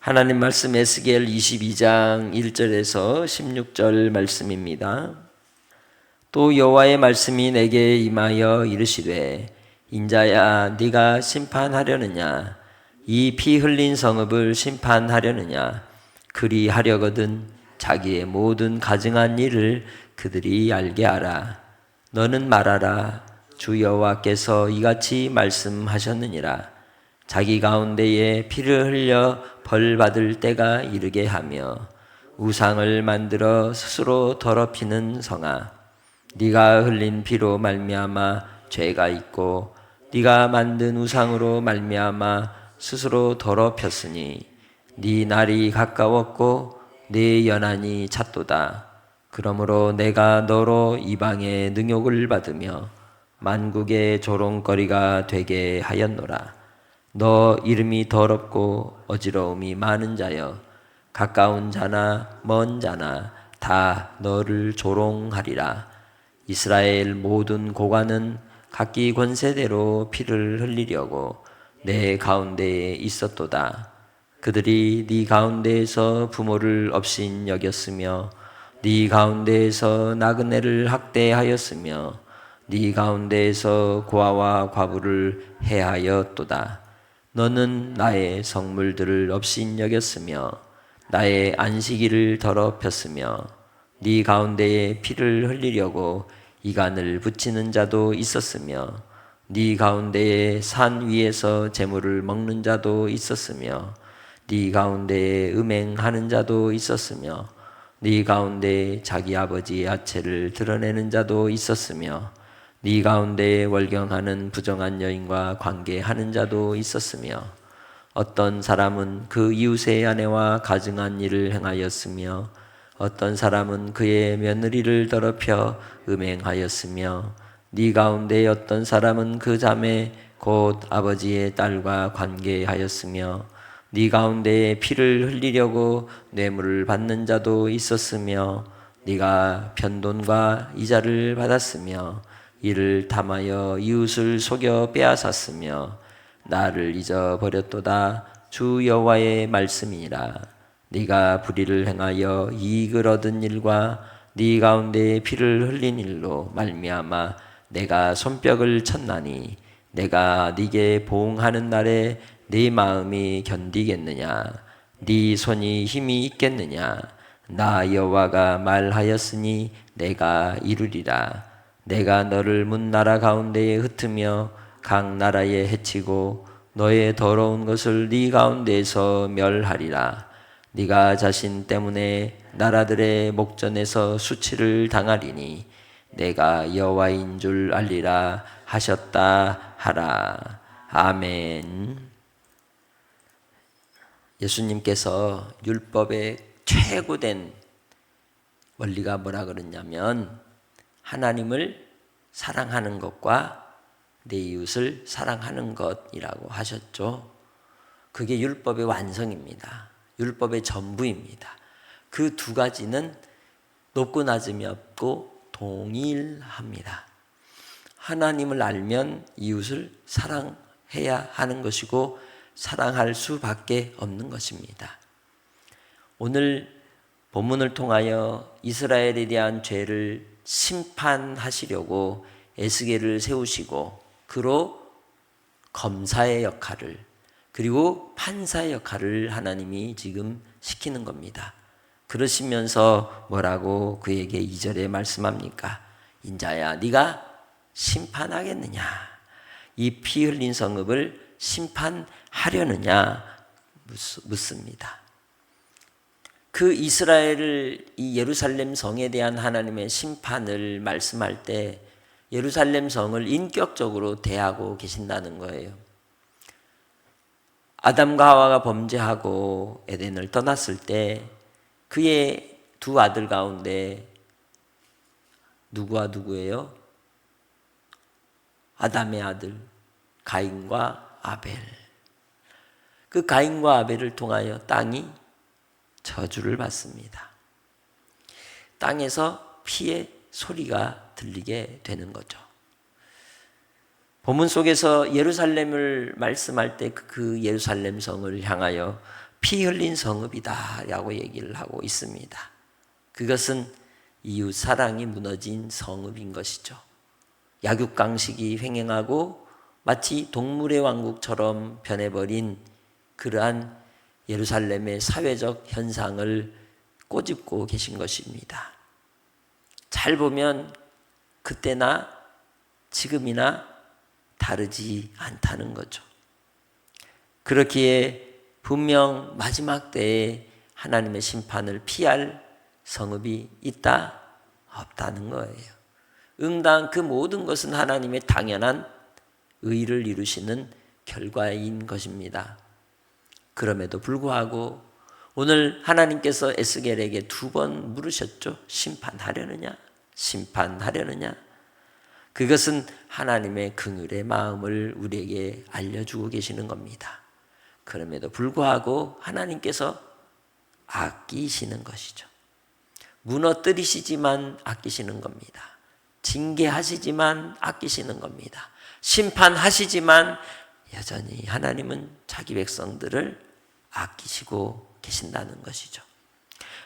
하나님 말씀 에스겔 22장 1절에서 16절 말씀입니다. 또 여호와의 말씀이 내게 임하여 이르시되 인자야 네가 심판하려느냐 이 피 흘린 성읍을 심판하려느냐 그리하려거든 자기의 모든 가증한 일을 그들이 알게 하라. 너는 말하라. 주 여호와께서 이같이 말씀하셨느니라. 자기 가운데에 피를 흘려 벌 받을 때가 이르게 하며 우상을 만들어 스스로 더럽히는 성아, 네가 흘린 피로 말미암아 죄가 있고 네가 만든 우상으로 말미암아 스스로 더럽혔으니 네 날이 가까웠고 네 연한이 찼도다. 그러므로 내가 너로 이방의 능욕을 받으며 만국의 조롱거리가 되게 하였노라. 너 이름이 더럽고 어지러움이 많은 자여 가까운 자나 먼 자나 다 너를 조롱하리라. 이스라엘 모든 고관은 각기 권세대로 피를 흘리려고 내 가운데에 있었도다. 그들이 네 가운데에서 부모를 업신 여겼으며 네 가운데에서 나그네를 학대하였으며 네 가운데에서 고아와 과부를 해하였도다. 너는 나의 성물들을 업신 여겼으며 나의 안식일을 더럽혔으며 네 가운데에 피를 흘리려고 이간을 붙이는 자도 있었으며 네 가운데에 산 위에서 재물을 먹는 자도 있었으며 네 가운데에 음행하는 자도 있었으며 네 가운데에 자기 아버지의 아체를 드러내는 자도 있었으며 네 가운데에 월경하는 부정한 여인과 관계하는 자도 있었으며 어떤 사람은 그 이웃의 아내와 가증한 일을 행하였으며 어떤 사람은 그의 며느리를 더럽혀 음행하였으며 네 가운데 어떤 사람은 그 자매 곧 아버지의 딸과 관계하였으며 네 가운데에 피를 흘리려고 뇌물을 받는 자도 있었으며 네가 편돈과 이자를 받았으며 이를 탐하여 이웃을 속여 빼앗았으며 나를 잊어버렸도다. 주 여호와의 말씀이니라. 네가 불의를 행하여 이익을 얻은 일과 네 가운데에 피를 흘린 일로 말미암아 내가 손뼉을 쳤나니 내가 네게 보응하는 날에 네 마음이 견디겠느냐? 네 손이 힘이 있겠느냐? 나 여호와가 말하였으니 내가 이루리라. 내가 너를 문 나라 가운데에 흩으며 각 나라에 해치고 너의 더러운 것을 네 가운데에서 멸하리라. 네가 자신 때문에 나라들의 목전에서 수치를 당하리니 내가 여호와인 줄 알리라 하셨다 하라. 아멘. 예수님께서 율법의 최고된 원리가 뭐라 그랬냐면 하나님을 사랑하는 것과 내 이웃을 사랑하는 것이라고 하셨죠. 그게 율법의 완성입니다. 율법의 전부입니다. 그 두 가지는 높고 낮음이 없고 동일합니다. 하나님을 알면 이웃을 사랑해야 하는 것이고 사랑할 수밖에 없는 것입니다. 오늘 본문을 통하여 이스라엘에 대한 죄를 심판하시려고 에스겔을 세우시고 그로 검사의 역할을 그리고 판사의 역할을 하나님이 지금 시키는 겁니다. 그러시면서 뭐라고 그에게 2절에 말씀합니까? 인자야 네가 심판하겠느냐? 이 피 흘린 성읍을 심판하려느냐? 묻습니다. 그 이스라엘을 이 예루살렘 성에 대한 하나님의 심판을 말씀할 때 예루살렘 성을 인격적으로 대하고 계신다는 거예요. 아담과 하와가 범죄하고 에덴을 떠났을 때 그의 두 아들 가운데 누구와 누구예요? 아담의 아들 가인과 아벨. 그 가인과 아벨을 통하여 땅이 저주를 받습니다. 땅에서 피의 소리가 들리게 되는 거죠. 본문 속에서 예루살렘을 말씀할 때 그 예루살렘 성을 향하여 피 흘린 성읍이다라고 얘기를 하고 있습니다. 그것은 이웃 사랑이 무너진 성읍인 것이죠. 약육강식이 횡행하고 마치 동물의 왕국처럼 변해버린 그러한 예루살렘의 사회적 현상을 꼬집고 계신 것입니다. 잘 보면 그때나 지금이나 다르지 않다는 거죠. 그렇기에 분명 마지막 때에 하나님의 심판을 피할 성읍이 있다? 없다는 거예요. 응당 그 모든 것은 하나님의 당연한 의를 이루시는 결과인 것입니다. 그럼에도 불구하고 오늘 하나님께서 에스겔에게 2번 물으셨죠. 심판하려느냐? 심판하려느냐? 그것은 하나님의 긍휼의 마음을 우리에게 알려주고 계시는 겁니다. 그럼에도 불구하고 하나님께서 아끼시는 것이죠. 무너뜨리시지만 아끼시는 겁니다. 징계하시지만 아끼시는 겁니다. 심판하시지만 여전히 하나님은 자기 백성들을 아끼시고 계신다는 것이죠.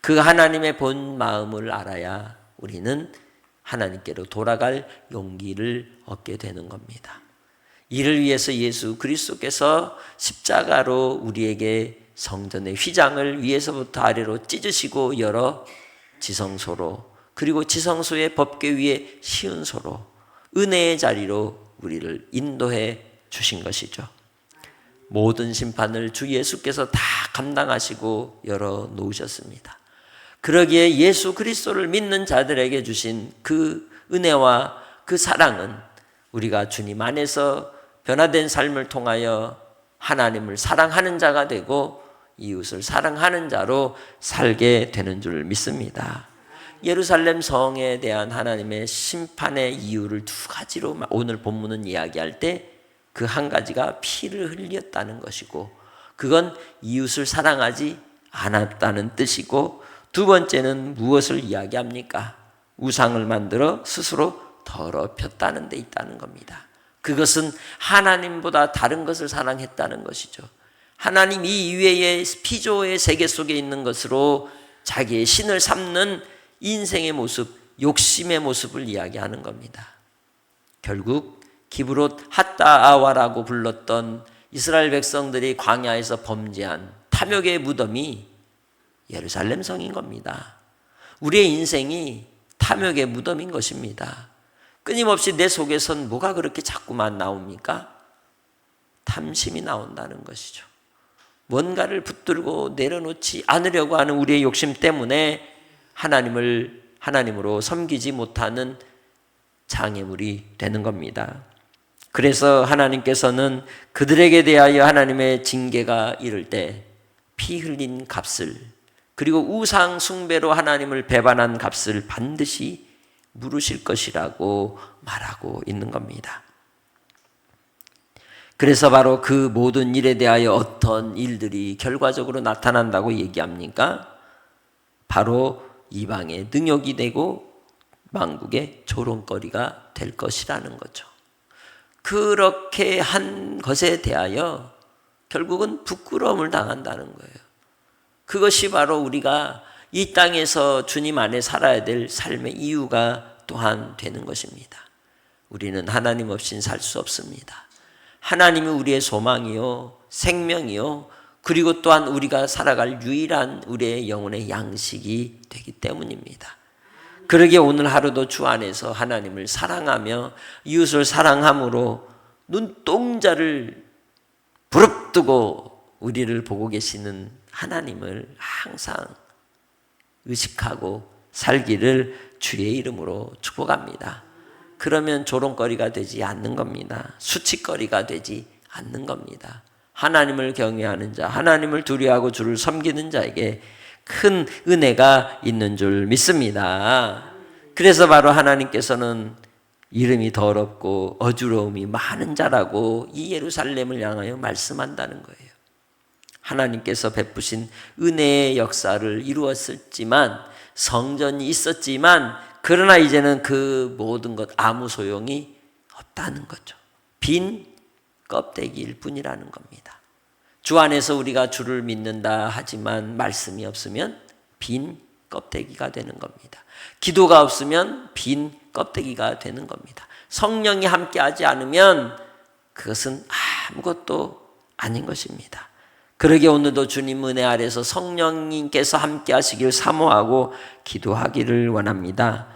그 하나님의 본 마음을 알아야 우리는 하나님께로 돌아갈 용기를 얻게 되는 겁니다. 이를 위해서 예수 그리스도께서 십자가로 우리에게 성전의 휘장을 위에서부터 아래로 찢으시고 여러 지성소로, 그리고 지성소의 법궤 위에 시은소로 은혜의 자리로 우리를 인도해 주신 것이죠. 모든 심판을 주 예수께서 다 감당하시고 열어 놓으셨습니다. 그러기에 예수 그리스도를 믿는 자들에게 주신 그 은혜와 그 사랑은 우리가 주님 안에서 변화된 삶을 통하여 하나님을 사랑하는 자가 되고 이웃을 사랑하는 자로 살게 되는 줄 믿습니다. 예루살렘 성에 대한 하나님의 심판의 이유를 2가지로 오늘 본문은 이야기할 때 그 한 가지가 피를 흘렸다는 것이고, 그건 이웃을 사랑하지 않았다는 뜻이고, 2번째는 무엇을 이야기합니까? 우상을 만들어 스스로 더럽혔다는 데 있다는 겁니다. 그것은 하나님보다 다른 것을 사랑했다는 것이죠. 하나님 이외의 피조의 세계 속에 있는 것으로 자기의 신을 삼는 인생의 모습, 욕심의 모습을 이야기하는 겁니다. 결국 기브롯 핫다아와라고 불렀던 이스라엘 백성들이 광야에서 범죄한 탐욕의 무덤이 예루살렘 성인 겁니다. 우리의 인생이 탐욕의 무덤인 것입니다. 끊임없이 내 속에선 뭐가 그렇게 자꾸만 나옵니까? 탐심이 나온다는 것이죠. 뭔가를 붙들고 내려놓지 않으려고 하는 우리의 욕심 때문에 하나님으로 섬기지 못하는 장애물이 되는 겁니다. 그래서 하나님께서는 그들에게 대하여 하나님의 징계가 이를 때 피 흘린 값을, 그리고 우상 숭배로 하나님을 배반한 값을 반드시 물으실 것이라고 말하고 있는 겁니다. 그래서 바로 그 모든 일에 대하여 어떤 일들이 결과적으로 나타난다고 얘기합니까? 바로 이방의 능욕이 되고 만국의 조롱거리가 될 것이라는 거죠. 그렇게 한 것에 대하여 결국은 부끄러움을 당한다는 거예요. 그것이 바로 우리가 이 땅에서 주님 안에 살아야 될 삶의 이유가 또한 되는 것입니다. 우리는 하나님 없이는 살 수 없습니다. 하나님이 우리의 소망이요, 생명이요, 그리고 또한 우리가 살아갈 유일한 우리의 영혼의 양식이 되기 때문입니다. 그러기에 오늘 하루도 주 안에서 하나님을 사랑하며 이웃을 사랑함으로 눈동자를 부릅뜨고 우리를 보고 계시는 하나님을 항상 의식하고 살기를 주의 이름으로 축복합니다. 그러면 조롱거리가 되지 않는 겁니다. 수치거리가 되지 않는 겁니다. 하나님을 경외하는 자, 하나님을 두려워하고 주를 섬기는 자에게 큰 은혜가 있는 줄 믿습니다. 그래서 바로 하나님께서는 이름이 더럽고 어지러움이 많은 자라고 이 예루살렘을 향하여 말씀한다는 거예요. 하나님께서 베푸신 은혜의 역사를 이루었지만, 성전이 있었지만, 그러나 이제는 그 모든 것 아무 소용이 없다는 거죠. 빈 껍데기일 뿐이라는 겁니다. 주 안에서 우리가 주를 믿는다 하지만 말씀이 없으면 빈 껍데기가 되는 겁니다. 기도가 없으면 빈 껍데기가 되는 겁니다. 성령이 함께하지 않으면 그것은 아무것도 아닌 것입니다. 그러기에 오늘도 주님 은혜 아래서 성령님께서 함께하시길 사모하고 기도하기를 원합니다.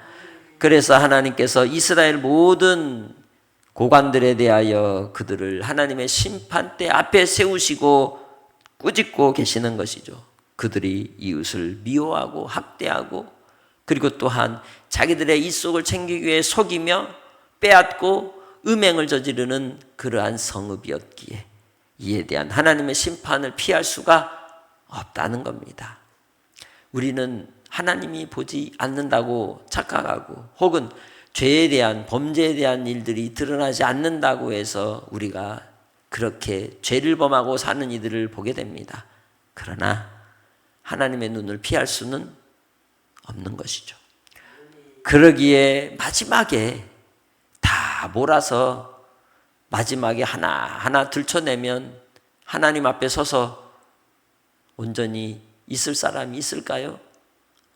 그래서 하나님께서 이스라엘 모든 고관들에 대하여 그들을 하나님의 심판대 앞에 세우시고 꾸짖고 계시는 것이죠. 그들이 이웃을 미워하고 학대하고 그리고 또한 자기들의 이속을 챙기기 위해 속이며 빼앗고 음행을 저지르는 그러한 성읍이었기에 이에 대한 하나님의 심판을 피할 수가 없다는 겁니다. 우리는 하나님이 보지 않는다고 착각하고 혹은 죄에 대한 범죄에 대한 일들이 드러나지 않는다고 해서 우리가 그렇게 죄를 범하고 사는 이들을 보게 됩니다. 그러나 하나님의 눈을 피할 수는 없는 것이죠. 그러기에 마지막에 다 몰아서 마지막에 하나하나 들춰내면 하나님 앞에 서서 온전히 있을 사람이 있을까요?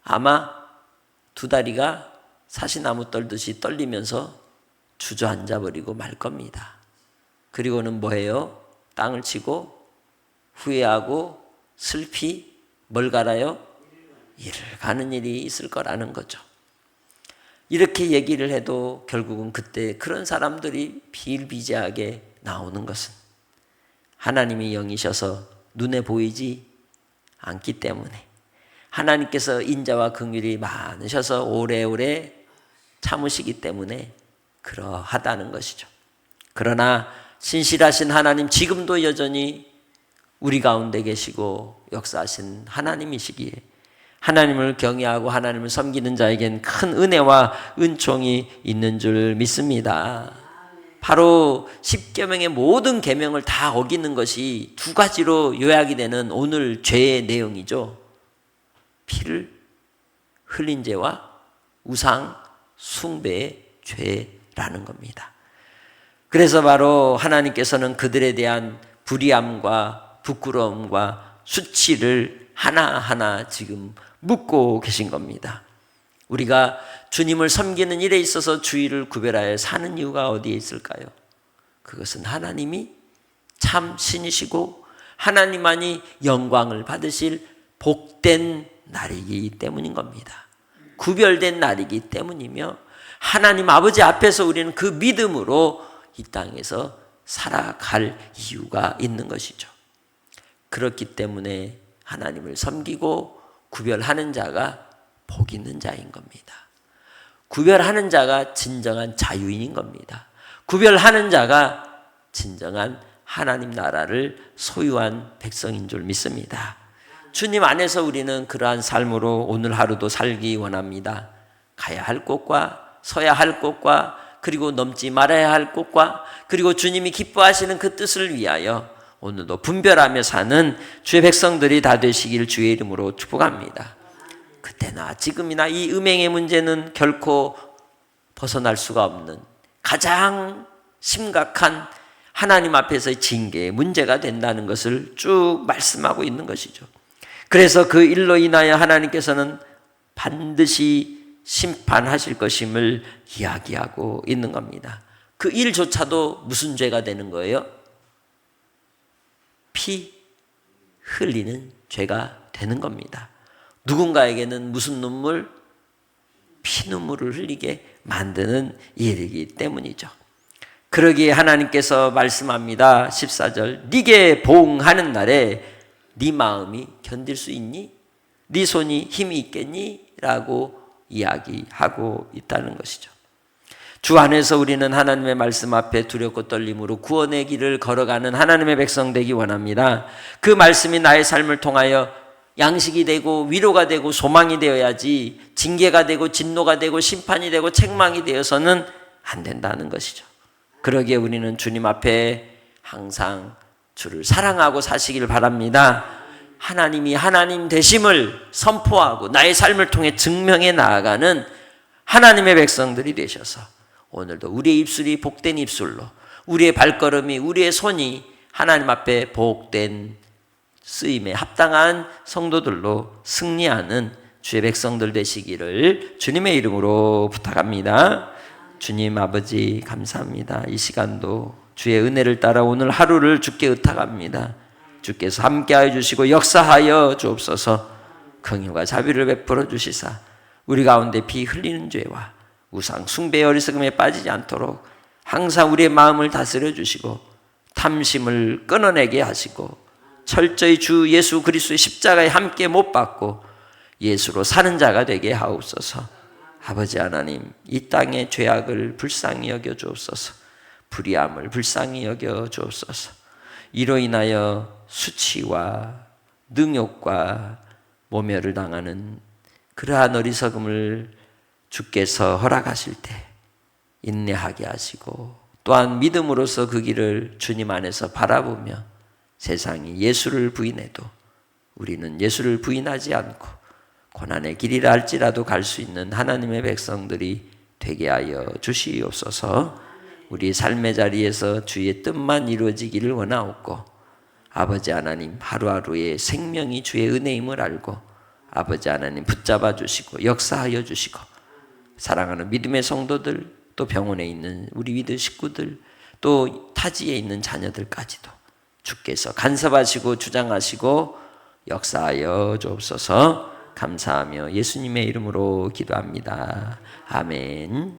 아마 두 다리가 사시나무 떨듯이 떨리면서 주저앉아 버리고 말 겁니다. 그리고는 뭐예요? 땅을 치고 후회하고 슬피 뭘 갈아요? 일을 가는 일이 있을 거라는 거죠. 이렇게 얘기를 해도 결국은 그때 그런 사람들이 비일비재하게 나오는 것은 하나님이 영이셔서 눈에 보이지 않기 때문에 하나님께서 인자와 긍휼이 많으셔서 오래오래 참으시기 때문에 그러하다는 것이죠. 그러나 신실하신 하나님 지금도 여전히 우리 가운데 계시고 역사하신 하나님이시기에 하나님을 경외하고 하나님을 섬기는 자에겐 큰 은혜와 은총이 있는 줄 믿습니다. 바로 십계명의 모든 계명을 다 어기는 것이 두 가지로 요약이 되는 오늘 죄의 내용이죠. 피를 흘린 죄와 우상 숭배의 죄라는 겁니다. 그래서 바로 하나님께서는 그들에 대한 불의함과 부끄러움과 수치를 하나하나 지금 묻고 계신 겁니다. 우리가 주님을 섬기는 일에 있어서 주의를 구별하여 사는 이유가 어디에 있을까요? 그것은 하나님이 참 신이시고 하나님만이 영광을 받으실 복된 날이기 때문인 겁니다. 구별된 날이기 때문이며 하나님 아버지 앞에서 우리는 그 믿음으로 이 땅에서 살아갈 이유가 있는 것이죠. 그렇기 때문에 하나님을 섬기고 구별하는 자가 복 있는 자인 겁니다. 구별하는 자가 진정한 자유인인 겁니다. 구별하는 자가 진정한 하나님 나라를 소유한 백성인 줄 믿습니다. 주님 안에서 우리는 그러한 삶으로 오늘 하루도 살기 원합니다. 가야 할 곳과 서야 할 곳과 그리고 넘지 말아야 할 곳과 그리고 주님이 기뻐하시는 그 뜻을 위하여 오늘도 분별하며 사는 주의 백성들이 다 되시길 주의 이름으로 축복합니다. 그때나 지금이나 이 음행의 문제는 결코 벗어날 수가 없는 가장 심각한 하나님 앞에서의 징계의 문제가 된다는 것을 쭉 말씀하고 있는 것이죠. 그래서 그 일로 인하여 하나님께서는 반드시 심판하실 것임을 이야기하고 있는 겁니다. 그 일조차도 무슨 죄가 되는 거예요? 피 흘리는 죄가 되는 겁니다. 누군가에게는 무슨 눈물? 피눈물을 흘리게 만드는 일이기 때문이죠. 그러기에 하나님께서 말씀합니다. 14절 네게 보응하는 날에 네 마음이 견딜 수 있니? 네 손이 힘이 있겠니? 라고 이야기하고 있다는 것이죠. 주 안에서 우리는 하나님의 말씀 앞에 두렵고 떨림으로 구원의 길을 걸어가는 하나님의 백성 되기 원합니다. 그 말씀이 나의 삶을 통하여 양식이 되고 위로가 되고 소망이 되어야지 징계가 되고 진노가 되고 심판이 되고 책망이 되어서는 안 된다는 것이죠. 그러기에 우리는 주님 앞에 항상 주를 사랑하고 사시길 바랍니다. 하나님이 하나님 되심을 선포하고 나의 삶을 통해 증명해 나아가는 하나님의 백성들이 되셔서 오늘도 우리의 입술이 복된 입술로 우리의 발걸음이 우리의 손이 하나님 앞에 복된 쓰임에 합당한 성도들로 승리하는 주의 백성들 되시기를 주님의 이름으로 부탁합니다. 주님 아버지 감사합니다. 이 시간도 주의 은혜를 따라 오늘 하루를 주께 의탁합니다. 주께서 함께하여 주시고 역사하여 주옵소서. 긍휼과 자비를 베풀어 주시사 우리 가운데 피 흘리는 죄와 우상 숭배의 어리석음에 빠지지 않도록 항상 우리의 마음을 다스려 주시고 탐심을 끊어내게 하시고 철저히 주 예수 그리스도의 십자가에 함께 못 박고 예수로 사는 자가 되게 하옵소서. 아버지 하나님, 이 땅의 죄악을 불쌍히 여겨 주옵소서. 불의함을 불쌍히 여겨 주옵소서. 이로 인하여 수치와 능욕과 모멸을 당하는 그러한 어리석음을 주께서 허락하실 때 인내하게 하시고 또한 믿음으로써 그 길을 주님 안에서 바라보며 세상이 예수를 부인해도 우리는 예수를 부인하지 않고 고난의 길이라 할지라도 갈 수 있는 하나님의 백성들이 되게 하여 주시옵소서. 우리 삶의 자리에서 주의 뜻만 이루어지기를 원하옵고 아버지 하나님 하루하루의 생명이 주의 은혜임을 알고 아버지 하나님 붙잡아 주시고 역사하여 주시고 사랑하는 믿음의 성도들 또 병원에 있는 우리 믿음 식구들 또 타지에 있는 자녀들까지도 주께서 간섭하시고 주장하시고 역사하여 주옵소서. 감사하며 예수님의 이름으로 기도합니다. 아멘.